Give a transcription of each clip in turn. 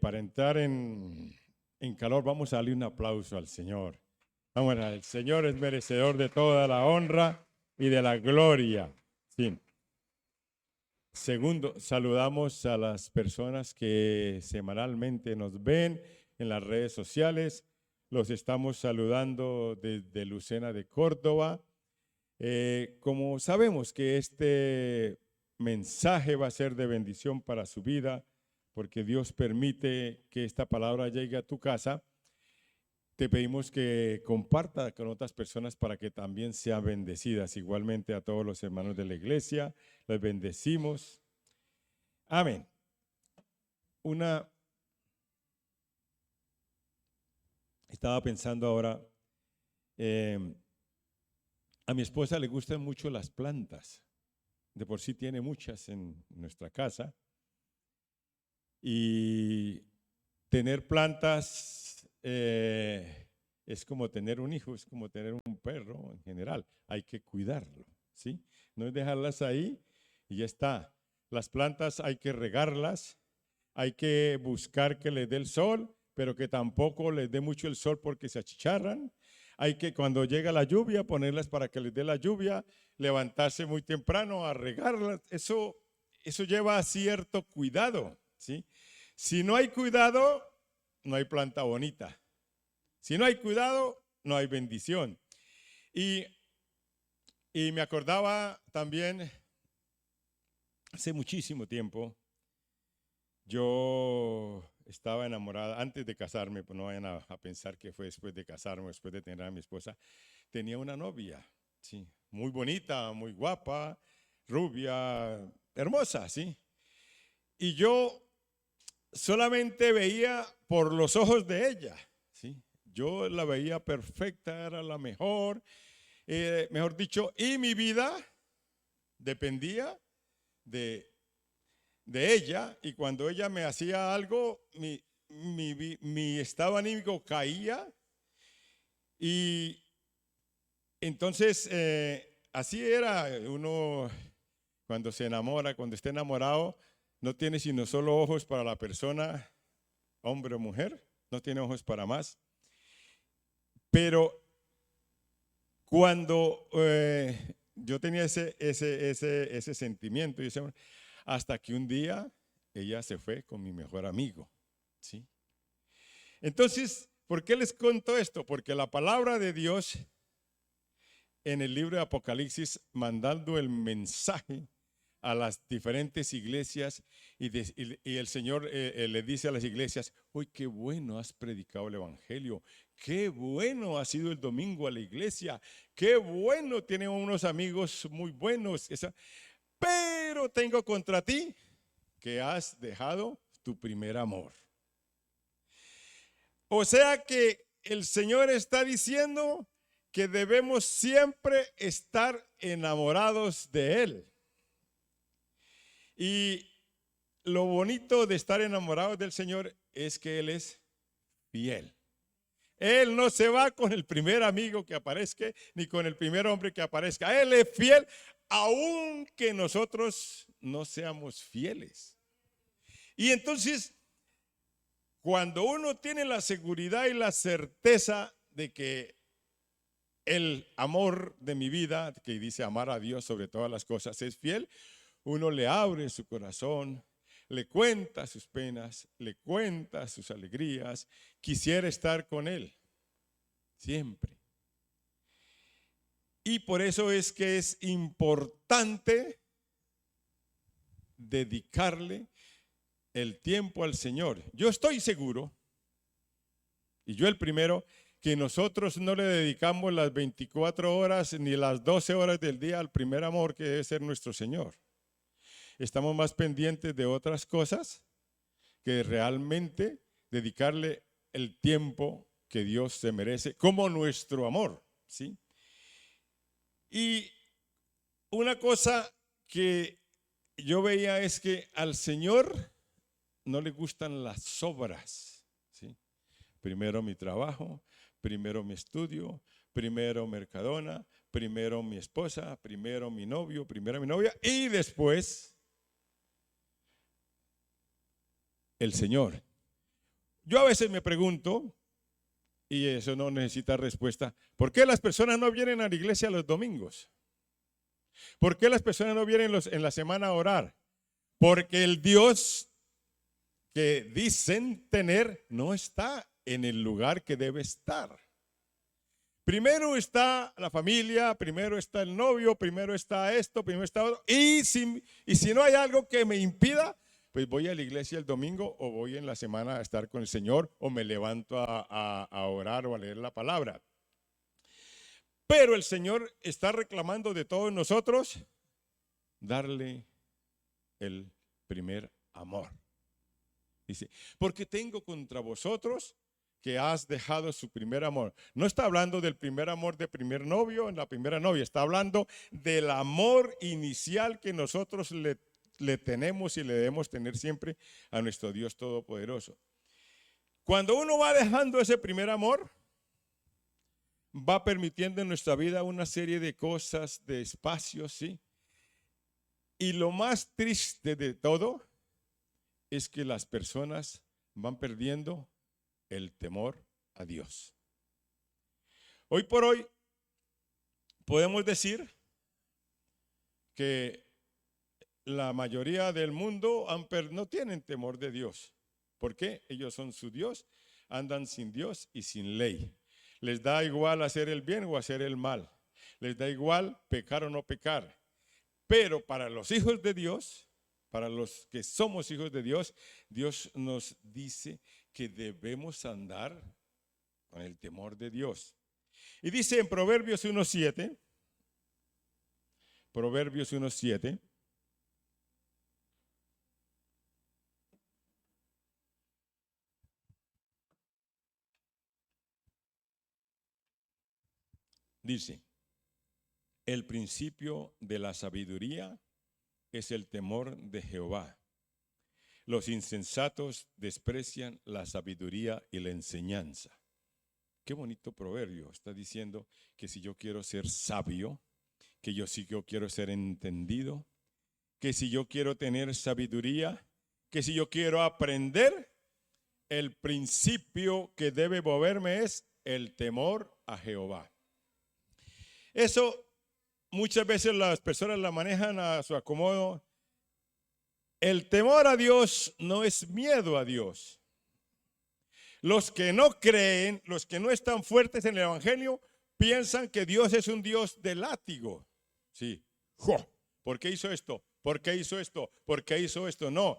Para entrar en calor, vamos a darle un aplauso al Señor. Vamos, el Señor es merecedor de toda la honra y de la gloria. Sí. Segundo, saludamos a las personas que semanalmente nos ven en las redes sociales. Los estamos saludando desde Lucena de Córdoba. Como sabemos que este mensaje va a ser de bendición para su vida, porque Dios permite que esta palabra llegue a tu casa, te pedimos que comparta con otras personas para que también sean bendecidas. Igualmente a todos los hermanos de la iglesia, les bendecimos. Amén. Estaba pensando ahora, a mi esposa le gustan mucho las plantas. De por sí tiene muchas en nuestra casa. Y tener plantas es como tener un hijo, es como tener un perro en general. Hay que cuidarlo, ¿sí? No es dejarlas ahí y ya está. Las plantas hay que regarlas, hay que buscar que les dé el sol, pero que tampoco les dé mucho el sol porque se achicharran. Hay que, cuando llega la lluvia, ponerlas para que les dé la lluvia, levantarse muy temprano a regarlas. Eso lleva cierto cuidado, ¿sí? Si no hay cuidado, no hay planta bonita. Si no hay cuidado, no hay bendición. Y me acordaba también, hace muchísimo tiempo, yo estaba enamorada, antes de casarme, pues no vayan a pensar que fue después de casarme, después de tener a mi esposa, tenía una novia, sí, muy bonita, muy guapa, rubia, hermosa, sí. Y yo solamente veía por los ojos de ella, ¿sí? Yo la veía perfecta, era la mejor, mejor dicho, y mi vida dependía de ella, y cuando ella me hacía algo, mi estado anímico caía, y entonces así era uno cuando se enamora, cuando está enamorado, no tiene sino solo ojos para la persona, hombre o mujer, no tiene ojos para más. Pero cuando yo tenía ese sentimiento, hasta que un día ella se fue con mi mejor amigo, ¿sí? Entonces, ¿por qué les cuento esto? Porque la palabra de Dios en el libro de Apocalipsis, mandando el mensaje a las diferentes iglesias, y el Señor le dice a las iglesias: uy, qué bueno has predicado el evangelio, qué bueno ha sido el domingo a la iglesia, qué bueno, tienen unos amigos muy buenos, pero tengo contra ti que has dejado tu primer amor. O sea que el Señor está diciendo que debemos siempre estar enamorados de Él. Y lo bonito de estar enamorados del Señor es que Él es fiel. Él no se va con el primer amigo que aparezca, ni con el primer hombre que aparezca. Él es fiel, aunque nosotros no seamos fieles. Y entonces, cuando uno tiene la seguridad y la certeza de que el amor de mi vida, que dice amar a Dios sobre todas las cosas, es fiel, uno le abre su corazón, le cuenta sus penas, le cuenta sus alegrías, quisiera estar con Él, siempre. Y por eso es que es importante dedicarle el tiempo al Señor. Yo estoy seguro, y yo el primero, que nosotros no le dedicamos las 24 horas ni las 12 horas del día al primer amor que debe ser nuestro Señor. Estamos más pendientes de otras cosas que realmente dedicarle el tiempo que Dios se merece como nuestro amor, ¿sí? Y una cosa que yo veía es que al Señor no le gustan las obras, ¿sí? Primero mi trabajo, primero mi estudio, primero Mercadona, primero mi esposa, primero mi novio, primero mi novia y después el Señor. Yo a veces me pregunto, y eso no necesita respuesta, ¿por qué las personas no vienen a la iglesia los domingos? ¿Por qué las personas no vienen en la semana a orar? Porque el Dios que dicen tener no está en el lugar que debe estar. Primero está la familia, primero está el novio, primero está esto, primero está otro. Y si no hay algo que me impida, pues voy a la iglesia el domingo o voy en la semana a estar con el Señor o me levanto a orar o a leer la palabra. Pero el Señor está reclamando de todos nosotros darle el primer amor. Dice, porque tengo contra vosotros que has dejado su primer amor. No está hablando del primer amor de primer novio en la primera novia, está hablando del amor inicial que nosotros le tenemos y le debemos tener siempre a nuestro Dios Todopoderoso. Cuando uno va dejando ese primer amor, va permitiendo en nuestra vida una serie de cosas, de espacios, ¿sí? Y lo más triste de todo es que las personas van perdiendo el temor a Dios. Hoy por hoy podemos decir que la mayoría del mundo no tienen temor de Dios. ¿Por qué? Ellos son su Dios, andan sin Dios y sin ley. Les da igual hacer el bien o hacer el mal. Les da igual pecar o no pecar. Pero para los hijos de Dios, para los que somos hijos de Dios, Dios nos dice que debemos andar con el temor de Dios. Y dice en Proverbios 1:7, Proverbios 1:7, dice, el principio de la sabiduría es el temor de Jehová. Los insensatos desprecian la sabiduría y la enseñanza. Qué bonito proverbio. Está diciendo que si yo quiero ser sabio, que yo quiero ser entendido, que si yo quiero tener sabiduría, que si yo quiero aprender, el principio que debe moverme es el temor a Jehová. Eso muchas veces las personas la manejan a su acomodo. El temor a Dios no es miedo a Dios. Los que no creen, los que no están fuertes en el evangelio, piensan que Dios es un Dios de látigo. Sí. ¿Por qué hizo esto? ¿Por qué hizo esto? ¿Por qué hizo esto? No.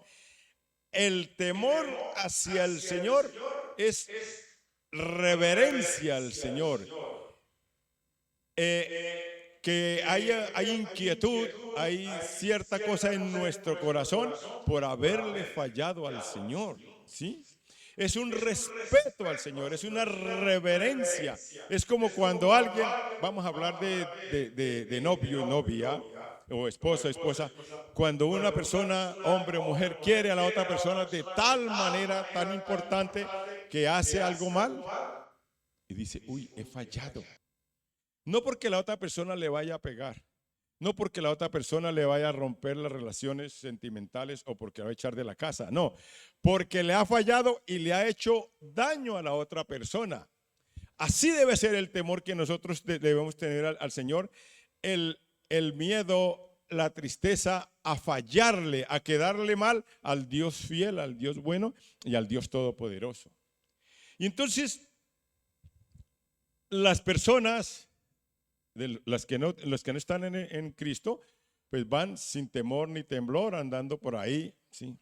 El temor hacia el Señor es reverencia al Señor. Que hay inquietud, hay cierta cosa en nuestro corazón por haberle fallado al Señor, ¿sí? Es un respeto al Señor, es una reverencia. Es como cuando alguien, vamos a hablar de novio y novia, o esposo, esposa, cuando una persona, hombre o mujer, quiere a la otra persona de tal manera tan importante que hace algo mal y dice, uy, he fallado. No porque la otra persona le vaya a pegar, no porque la otra persona le vaya a romper las relaciones sentimentales o porque la va a echar de la casa, no, porque le ha fallado y le ha hecho daño a la otra persona. Así debe ser el temor que nosotros debemos tener al Señor, el miedo, la tristeza a fallarle, a quedarle mal al Dios fiel, al Dios bueno y al Dios todopoderoso. Y entonces, las personas, los que no están en Cristo, pues van sin temor ni temblor andando por ahí, ¿sí?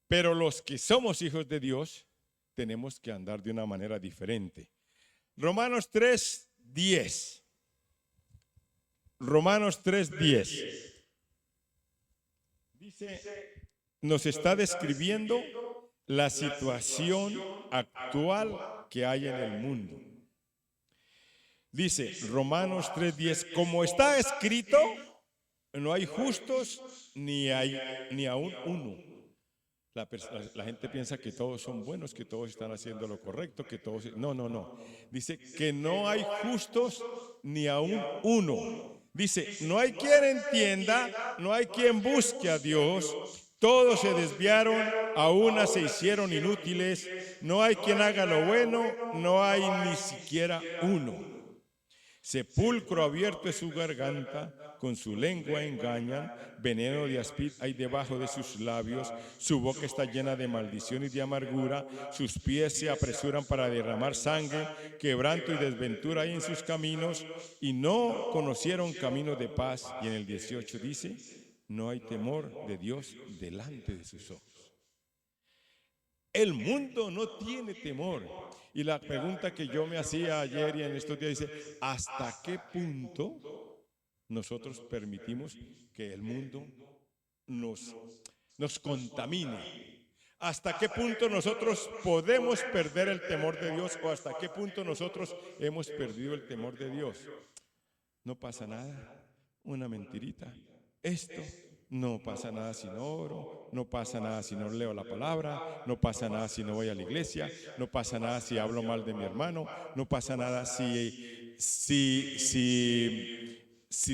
Pero los que somos hijos de Dios tenemos que andar de una manera diferente. Romanos 3:10. Romanos 3:10. Dice, nos está describiendo la situación actual que hay en el mundo. Dice Romanos 3:10, como está escrito, no hay justos ni aún uno. La gente piensa que todos son buenos, que todos están haciendo lo correcto, que todos... No. Dice que no hay justos ni aún uno. Dice, no hay quien entienda, no hay quien busque a Dios. Todos se desviaron, a una se hicieron inútiles. No hay quien haga lo bueno, no hay ni siquiera uno. Sepulcro abierto es su garganta, con su lengua engañan, veneno de áspid hay debajo de sus labios, su boca está llena de maldición y de amargura, sus pies se apresuran para derramar sangre, quebranto y desventura hay en sus caminos, y no conocieron camino de paz. Y en el 18 dice, no hay temor de Dios delante de sus ojos. El mundo no tiene temor. Y la pregunta que yo me hacía ayer y en estos días dice, ¿hasta qué punto nosotros permitimos que el mundo nos contamine? ¿Hasta qué punto nosotros podemos perder el temor de Dios o hasta qué punto nosotros hemos perdido el temor de Dios? No pasa nada, una mentirita. Esto no pasa nada si no oro, no pasa nada si no leo la palabra, no pasa nada si no voy a la iglesia, no pasa nada si hablo mal de mi hermano, no pasa nada si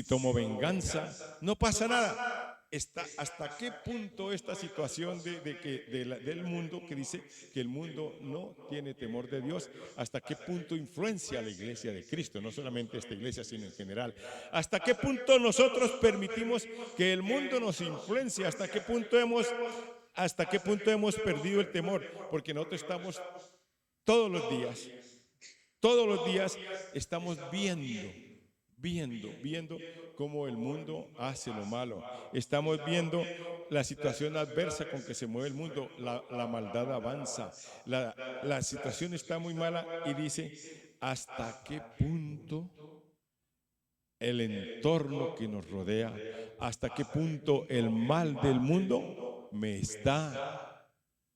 tomo venganza, no pasa nada. ¿Hasta qué punto esta situación del mundo que dice que el mundo no tiene temor de Dios, hasta qué punto influencia a la iglesia de Cristo, no solamente esta iglesia, sino en general? ¿Hasta qué punto nosotros permitimos que el mundo nos influencie? ¿Hasta qué punto hemos perdido el temor? Porque nosotros estamos todos los días estamos viendo cómo el mundo hace lo malo. Estamos viendo la situación adversa con que se mueve el mundo, la maldad avanza, la situación está muy mala y dice, ¿hasta qué punto el entorno que nos rodea, hasta qué punto el mal del mundo me está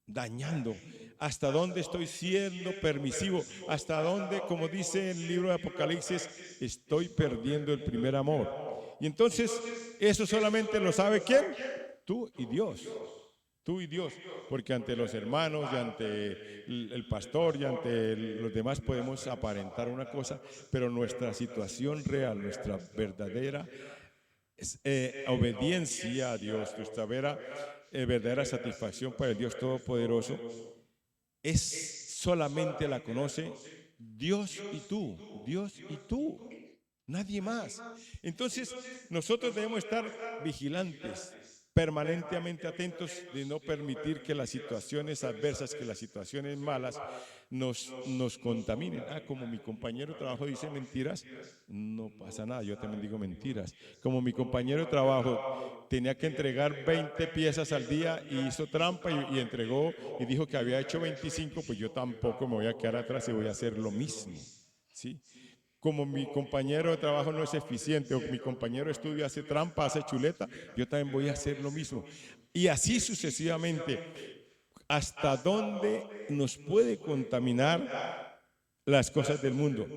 dañando? ¿Hasta dónde estoy siendo permisivo? ¿Hasta dónde, como dice el libro de Apocalipsis, estoy perdiendo el primer amor? Y entonces, ¿eso solamente lo sabe quién? Tú y Dios. Tú y Dios, porque ante los hermanos y ante el pastor y ante los demás podemos aparentar una cosa, pero nuestra situación real, nuestra verdadera obediencia a Dios, nuestra verdadera satisfacción para el Dios Todopoderoso, solamente la conoce Dios y tú, nadie más. Entonces, nosotros debemos estar vigilantes, permanentemente atentos de no permitir que las situaciones adversas, que las situaciones malas nos contaminen. Como mi compañero de trabajo dice mentiras, no pasa nada, yo también digo mentiras. Como mi compañero de trabajo tenía que entregar 20 piezas al día y hizo trampa y entregó y dijo que había hecho 25, pues yo tampoco me voy a quedar atrás y voy a hacer lo mismo, ¿sí? Como mi compañero de trabajo no es eficiente o mi compañero de estudio hace trampa, hace chuleta, yo también voy a hacer lo mismo. Y así sucesivamente. ¿Hasta dónde nos puede contaminar las cosas del mundo?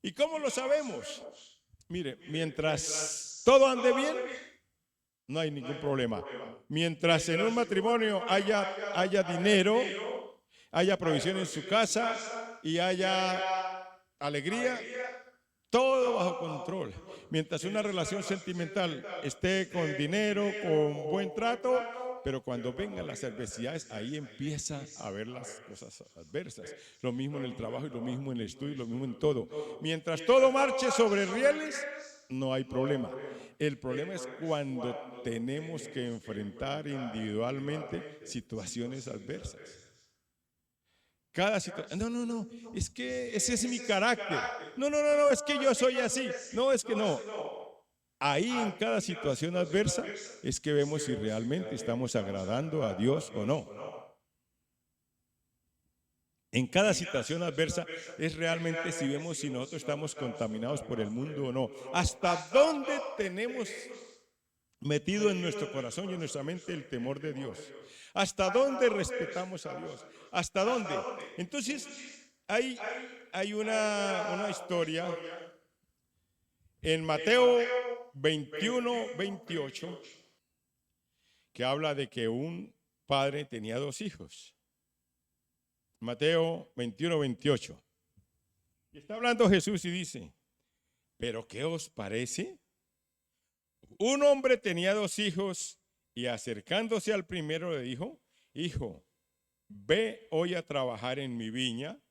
¿Y cómo lo sabemos? Mire, mientras todo ande bien, no hay ningún problema. Mientras en un matrimonio haya dinero, haya provisión en su casa y haya alegría, todo bajo control. Mientras una relación sentimental esté con dinero, con buen trato, pero cuando vengan las adversidades, ahí empieza a ver las cosas adversas. Lo mismo en el trabajo y lo mismo en el estudio y lo mismo en todo. Mientras todo marche sobre rieles, no hay problema. El problema es cuando tenemos que enfrentar individualmente situaciones adversas. Cada situación, no, es que ese es mi carácter. No, es que yo soy así. No, es que no. Ahí en cada situación adversa es que vemos si realmente estamos agradando a Dios o no. En cada situación adversa es realmente si vemos si nosotros estamos contaminados por el mundo o no. ¿Hasta dónde tenemos metido en nuestro corazón y en nuestra mente el temor de Dios? ¿Hasta dónde respetamos a Dios? ¿Hasta dónde? Entonces, hay una historia en Mateo 21-28 que habla de que un padre tenía dos hijos. Mateo 21-28. Y está hablando Jesús y dice, ¿pero qué os parece? Un hombre tenía dos hijos Y acercándose al primero le dijo: hijo, ve hoy a trabajar en mi viña.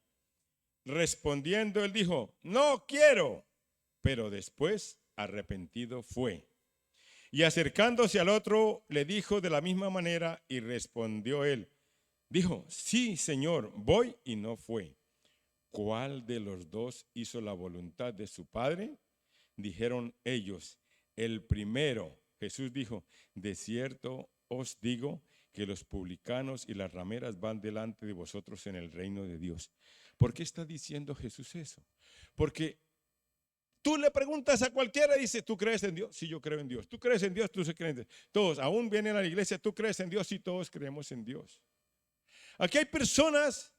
Respondiendo él dijo: no quiero. Pero después arrepentido fue. Y acercándose al otro le dijo de la misma manera, y respondió él. Dijo: sí, Señor, voy, y no fue. ¿Cuál de los dos hizo la voluntad de su padre? Dijeron ellos: el primero. Jesús dijo: de cierto os digo que los publicanos y las rameras van delante de vosotros en el reino de Dios. ¿Por qué está diciendo Jesús eso? Porque tú le preguntas a cualquiera y dice: ¿tú crees en Dios? Sí, yo creo en Dios. ¿Tú crees en Dios? Tú se creen en Dios. Todos, aún vienen a la iglesia: ¿tú crees en Dios? Sí, todos creemos en Dios. Aquí hay personas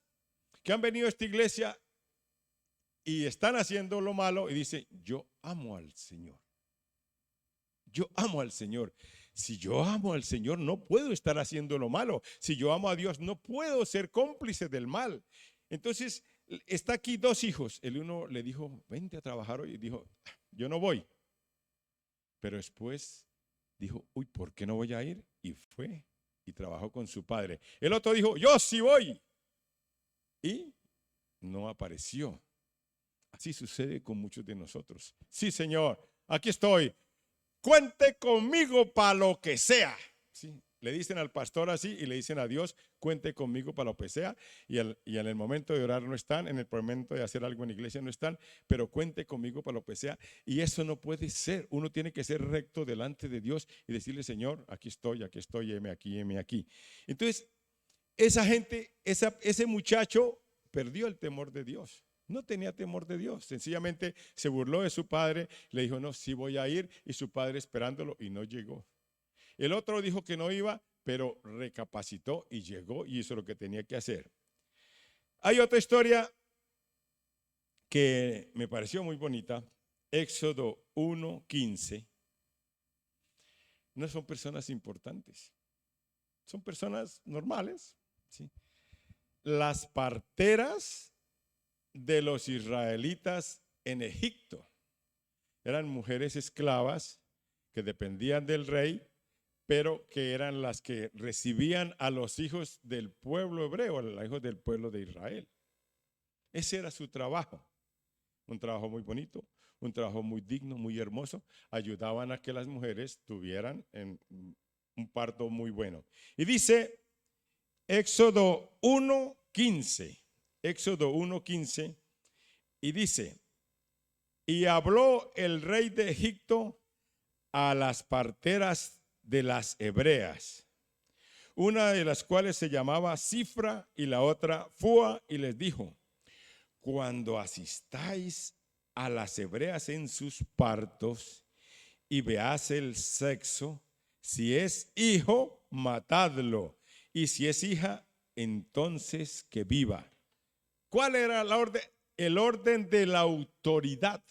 que han venido a esta iglesia y están haciendo lo malo y dicen: yo amo al Señor. Yo amo al Señor. Si yo amo al Señor, no puedo estar haciendo lo malo. Si yo amo a Dios, no puedo ser cómplice del mal. Entonces, está aquí dos hijos. El uno le dijo: vente a trabajar hoy. Y dijo: yo no voy. Pero después dijo: uy, ¿por qué no voy a ir? Y fue y trabajó con su padre. El otro dijo: yo sí voy. Y no apareció. Así sucede con muchos de nosotros. Sí, Señor, aquí estoy. Cuente conmigo para lo que sea. ¿Sí? Le dicen al pastor así y le dicen a Dios: cuente conmigo para lo que sea. Y en el momento de orar no están, en el momento de hacer algo en la iglesia no están, pero cuente conmigo para lo que sea. Y eso no puede ser. Uno tiene que ser recto delante de Dios y decirle: Señor, aquí estoy, heme aquí, heme aquí. Entonces, esa gente, ese muchacho perdió el temor de Dios. No tenía temor de Dios, sencillamente se burló de su padre, le dijo: no, sí voy a ir, y su padre esperándolo, y no llegó. El otro dijo que no iba, pero recapacitó y llegó y hizo lo que tenía que hacer. Hay otra historia que me pareció muy bonita, Éxodo 1:15. No son personas importantes, son personas normales, ¿sí? Las parteras de los israelitas en Egipto eran mujeres esclavas que dependían del rey, pero que eran las que recibían a los hijos del pueblo hebreo, a los hijos del pueblo de Israel. Ese era su trabajo, un trabajo muy bonito, un trabajo muy digno, muy hermoso. Ayudaban a que las mujeres tuvieran un parto muy bueno. Y dice Éxodo 1:15, Éxodo 1:15, y dice: y habló el rey de Egipto a las parteras de las hebreas, una de las cuales se llamaba Cifra y la otra Fua, y les dijo: cuando asistáis a las hebreas en sus partos y veáis el sexo, si es hijo, matadlo, y si es hija, entonces que viva. ¿Cuál era la orden? El orden de la autoridad.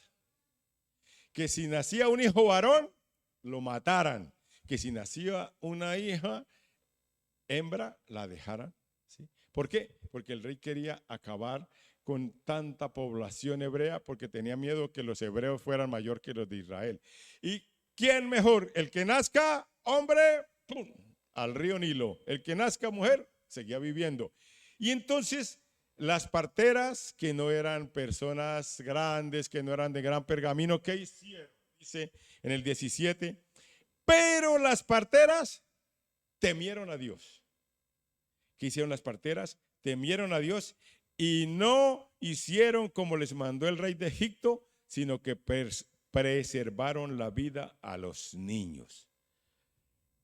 Que si nacía un hijo varón, lo mataran. Que si nacía una hija hembra, la dejaran. ¿Sí? ¿Por qué? Porque el rey quería acabar con tanta población hebrea, porque tenía miedo que los hebreos fueran mayor que los de Israel. ¿Y quién mejor? El que nazca hombre, ¡pum!, al río Nilo. El que nazca mujer, seguía viviendo. Y entonces las parteras, que no eran personas grandes, que no eran de gran pergamino, ¿qué hicieron? Dice en el 17: pero las parteras temieron a Dios. ¿Qué hicieron las parteras? Temieron a Dios y no hicieron como les mandó el rey de Egipto, sino que preservaron la vida a los niños.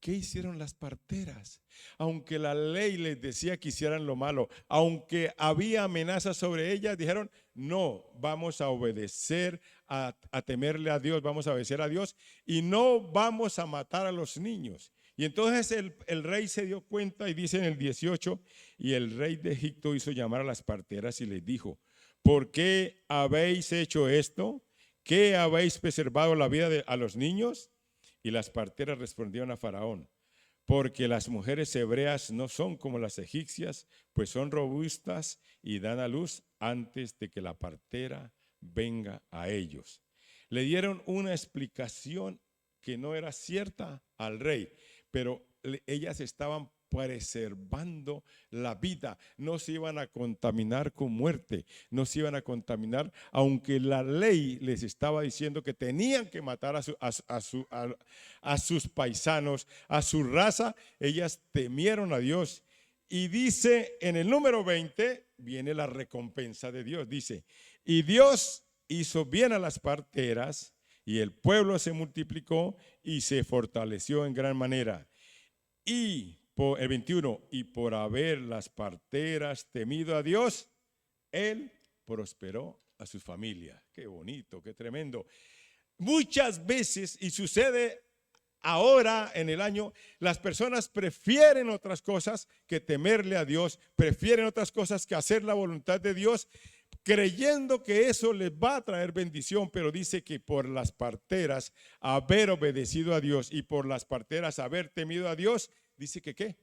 ¿Qué hicieron las parteras? Aunque la ley les decía que hicieran lo malo, aunque había amenazas sobre ellas, dijeron: no, vamos a obedecer, a temerle a Dios, vamos a obedecer a Dios y no vamos a matar a los niños. Y entonces el rey se dio cuenta y dice en el 18: y el rey de Egipto hizo llamar a las parteras y les dijo: ¿por qué habéis hecho esto? ¿Qué habéis preservado la vida a los niños? Y las parteras respondieron a Faraón: porque las mujeres hebreas no son como las egipcias, pues son robustas y dan a luz antes de que la partera venga a ellos. Le dieron una explicación que no era cierta al rey, pero ellas estaban preservando la vida, no se iban a contaminar con muerte, no se iban a contaminar, aunque la ley les estaba diciendo que tenían que matar a sus paisanos, a su raza. Ellas temieron a Dios. Y dice en el número 20, viene la recompensa de Dios. Dice, y Dios hizo bien a las parteras, y el pueblo se multiplicó y se fortaleció en gran manera. Y por el 21, y por haber las parteras temido a Dios, Él prosperó a su familia. Qué bonito, qué tremendo. Muchas veces, y sucede ahora en el año, las personas prefieren otras cosas que temerle a Dios, prefieren otras cosas que hacer la voluntad de Dios, creyendo que eso les va a traer bendición. Pero dice que por las parteras haber obedecido a Dios y por las parteras haber temido a Dios, dice que ¿qué?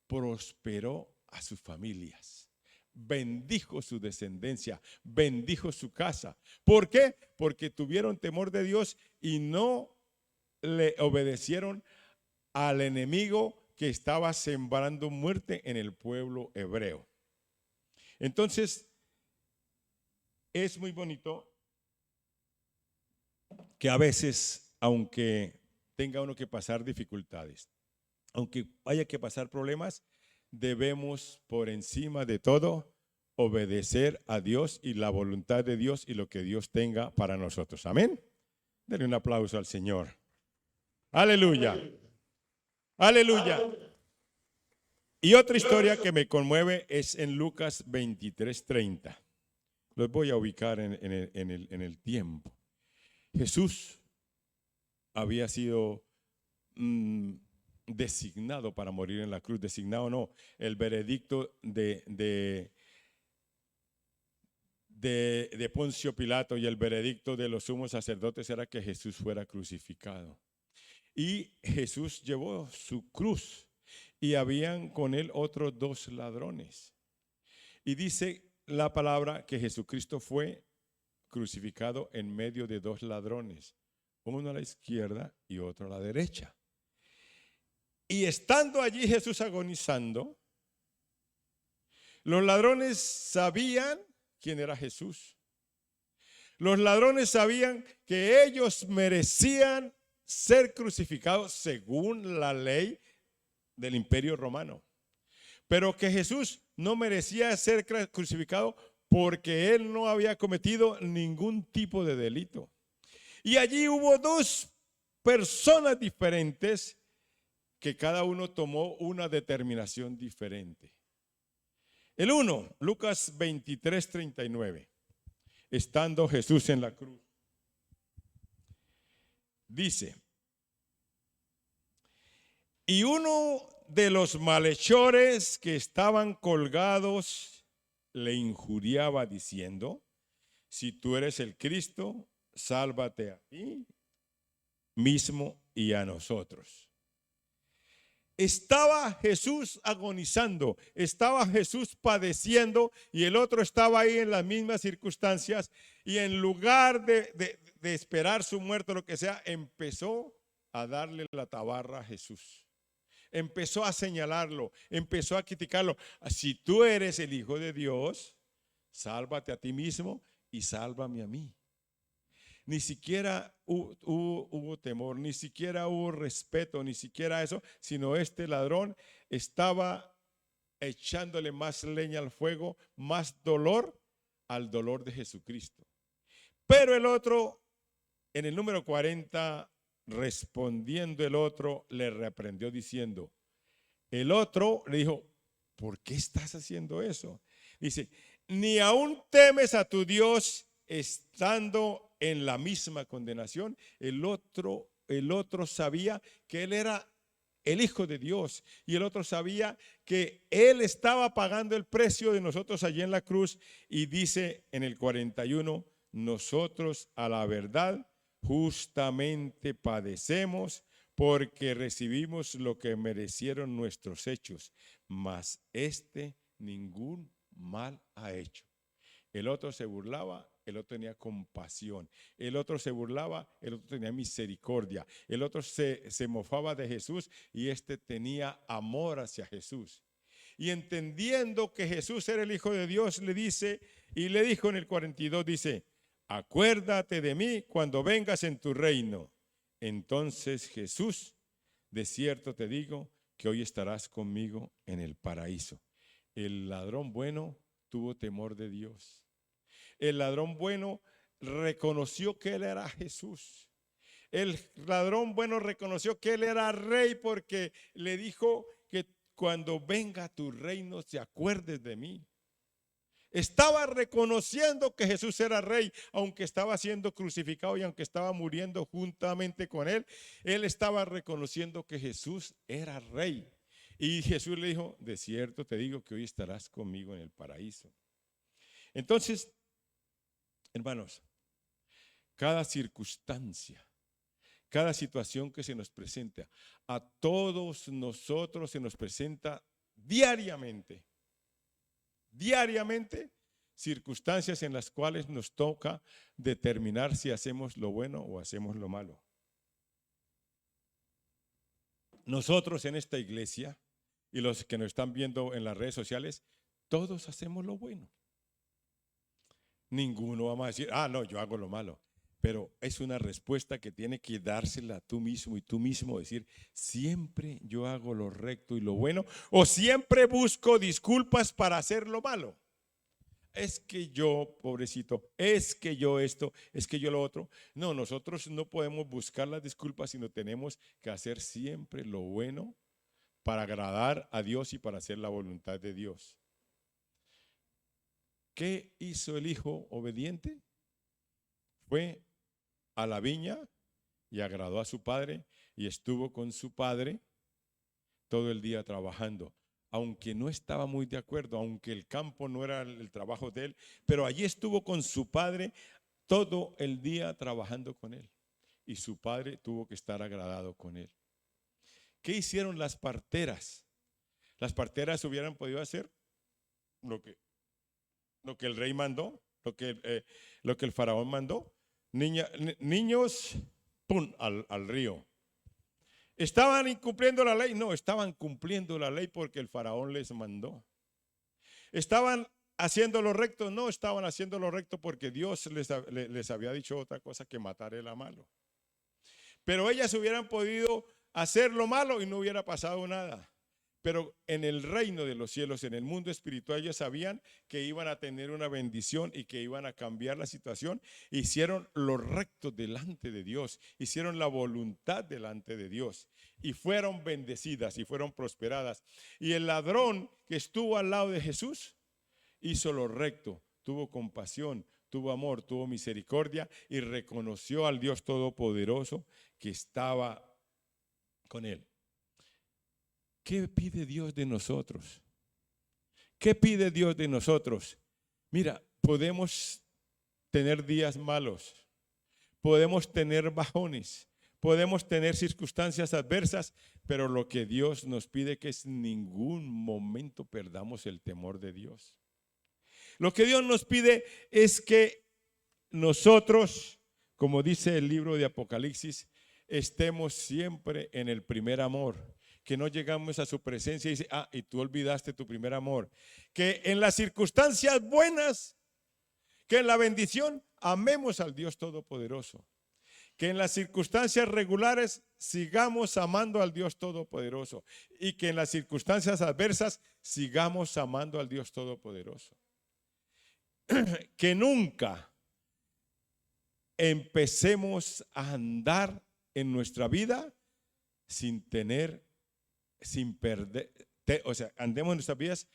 Prosperó a sus familias, bendijo su descendencia, bendijo su casa. ¿Por qué? Porque tuvieron temor de Dios y no le obedecieron al enemigo que estaba sembrando muerte en el pueblo hebreo. Entonces, es muy bonito que a veces, aunque tenga uno que pasar dificultades, aunque haya que pasar problemas, debemos por encima de todo obedecer a Dios y la voluntad de Dios y lo que Dios tenga para nosotros. Amén. Denle un aplauso al Señor. Aleluya. Aleluya. Y otra historia que me conmueve es en Lucas 23:30. Los voy a ubicar en el tiempo. Jesús había sido designado para morir en la cruz. Designado no, el veredicto de Poncio Pilato y el veredicto de los sumos sacerdotes era que Jesús fuera crucificado. Y Jesús llevó su cruz y habían con él otros 2 ladrones. Y dice la palabra que Jesucristo fue crucificado en medio de 2 ladrones, uno a la izquierda y otro a la derecha. Y estando allí Jesús agonizando, los ladrones sabían quién era Jesús. Los ladrones sabían que ellos merecían ser crucificados según la ley del Imperio Romano, pero que Jesús no merecía ser crucificado porque él no había cometido ningún tipo de delito. Y allí hubo 2 personas diferentes que cada uno tomó una determinación diferente. El uno, Lucas 23:39, estando Jesús en la cruz, dice, y uno de los malhechores que estaban colgados le injuriaba diciendo, si tú eres el Cristo, sálvate a ti mismo y a nosotros. Estaba Jesús agonizando, estaba Jesús padeciendo y el otro estaba ahí en las mismas circunstancias, y en lugar de esperar su muerte o lo que sea, empezó a darle la tabarra a Jesús. Empezó a señalarlo, empezó a criticarlo. Si tú eres el Hijo de Dios, sálvate a ti mismo y sálvame a mí. Ni siquiera hubo temor, ni siquiera hubo respeto, ni siquiera eso, sino este ladrón estaba echándole más leña al fuego, más dolor al dolor de Jesucristo. Pero el otro, en el número 40, respondiendo el otro, le reprendió diciendo, el otro le dijo, ¿por qué estás haciendo eso? Dice, ni aún temes a tu Dios estando en la misma condenación. El otro sabía que él era el Hijo de Dios, y el otro sabía que él estaba pagando el precio de nosotros allí en la cruz. Y dice en el 41, nosotros a la verdad justamente padecemos porque recibimos lo que merecieron nuestros hechos, mas ningún mal ha hecho. El otro se burlaba, el otro tenía compasión. El otro se burlaba, el otro tenía misericordia. El otro se mofaba de Jesús y este tenía amor hacia Jesús. Y entendiendo que Jesús era el Hijo de Dios, le dice, y le dijo en el 42, dice, acuérdate de mí cuando vengas en tu reino. Entonces Jesús, de cierto te digo, que hoy estarás conmigo en el paraíso. El ladrón bueno tuvo temor de Dios. El ladrón bueno reconoció que él era Jesús. El ladrón bueno reconoció que él era rey porque le dijo que cuando venga tu reino te acuerdes de mí. Estaba reconociendo que Jesús era rey, aunque estaba siendo crucificado y aunque estaba muriendo juntamente con él. Él estaba reconociendo que Jesús era rey. Y Jesús le dijo, de cierto te digo que hoy estarás conmigo en el paraíso. Entonces, hermanos, cada circunstancia, cada situación que se nos presenta, a todos nosotros se nos presenta diariamente, circunstancias en las cuales nos toca determinar si hacemos lo bueno o hacemos lo malo. Nosotros en esta iglesia y los que nos están viendo en las redes sociales, todos hacemos lo bueno. Ninguno vamos a decir, no, yo hago lo malo. Pero es una respuesta que tiene que dársela tú mismo y tú mismo decir, siempre yo hago lo recto y lo bueno, o siempre busco disculpas para hacer lo malo. Es que yo, pobrecito, es que yo esto, es que yo lo otro. No, nosotros no podemos buscar las disculpas, sino tenemos que hacer siempre lo bueno para agradar a Dios y para hacer la voluntad de Dios. ¿Qué hizo el hijo obediente? Fue a la viña y agradó a su padre y estuvo con su padre todo el día trabajando. Aunque no estaba muy de acuerdo, aunque el campo no era el trabajo de él, pero allí estuvo con su padre todo el día trabajando con él. Y su padre tuvo que estar agradado con él. ¿Qué hicieron las parteras? Las parteras hubieran podido hacer lo que el rey mandó, lo que el faraón mandó. Niños, ¡pum!, al río. ¿Estaban incumpliendo la ley? No, estaban cumpliendo la ley porque el faraón les mandó. ¿Estaban haciendo lo recto? No, estaban haciendo lo recto porque Dios les había dicho otra cosa, que matar era malo. Pero ellas hubieran podido hacer lo malo y no hubiera pasado nada. Pero en el reino de los cielos, en el mundo espiritual, ellos sabían que iban a tener una bendición y que iban a cambiar la situación. Hicieron lo recto delante de Dios, hicieron la voluntad delante de Dios y fueron bendecidas y fueron prosperadas. Y el ladrón que estuvo al lado de Jesús hizo lo recto, tuvo compasión, tuvo amor, tuvo misericordia y reconoció al Dios Todopoderoso que estaba con él. ¿Qué pide Dios de nosotros? ¿Qué pide Dios de nosotros? Mira, podemos tener días malos, podemos tener bajones, podemos tener circunstancias adversas, pero lo que Dios nos pide que es en ningún momento perdamos el temor de Dios. Lo que Dios nos pide es que nosotros, como dice el libro de Apocalipsis, estemos siempre en el primer amor. Que no llegamos a su presencia y dice, y tú olvidaste tu primer amor. Que en las circunstancias buenas, que en la bendición, amemos al Dios Todopoderoso. Que en las circunstancias regulares sigamos amando al Dios Todopoderoso. Y que en las circunstancias adversas sigamos amando al Dios Todopoderoso. Que nunca empecemos a andar en nuestra vida sin perder, andemos en nuestras vidas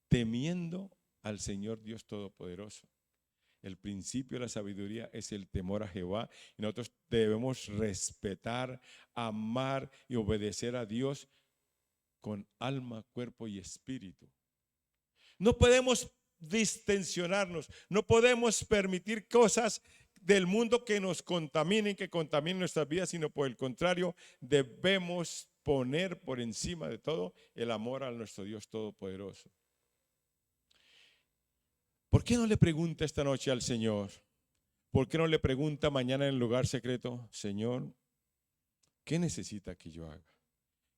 temiendo al Señor Dios Todopoderoso. El principio de la sabiduría es el temor a Jehová y nosotros debemos respetar, amar y obedecer a Dios con alma, cuerpo y espíritu. No podemos distensionarnos, no podemos permitir cosas del mundo que nos contaminen, que contaminen nuestras vidas, sino por el contrario, debemos poner por encima de todo el amor a nuestro Dios Todopoderoso. ¿Por qué no le pregunta esta noche al Señor? ¿Por qué no le pregunta mañana en el lugar secreto? Señor, ¿qué necesita que yo haga?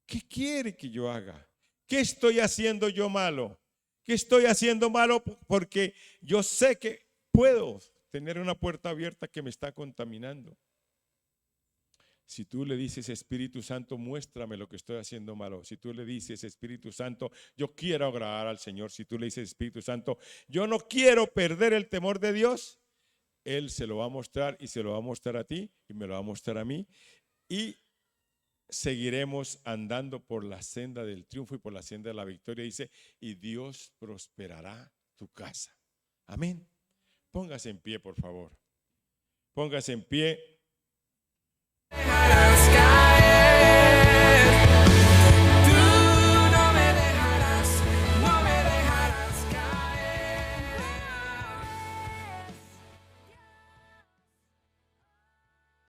¿Qué quiere que yo haga? ¿Qué estoy haciendo yo malo? ¿Qué estoy haciendo malo? Porque yo sé que puedo tener una puerta abierta que me está contaminando. Si tú le dices, Espíritu Santo, muéstrame lo que estoy haciendo malo. Si tú le dices, Espíritu Santo, yo quiero agradar al Señor. Si tú le dices, Espíritu Santo, yo no quiero perder el temor de Dios, Él se lo va a mostrar y se lo va a mostrar a ti y me lo va a mostrar a mí. Y seguiremos andando por la senda del triunfo y por la senda de la victoria. Dice, y Dios prosperará tu casa. Amén. Póngase en pie, por favor. Póngase en pie.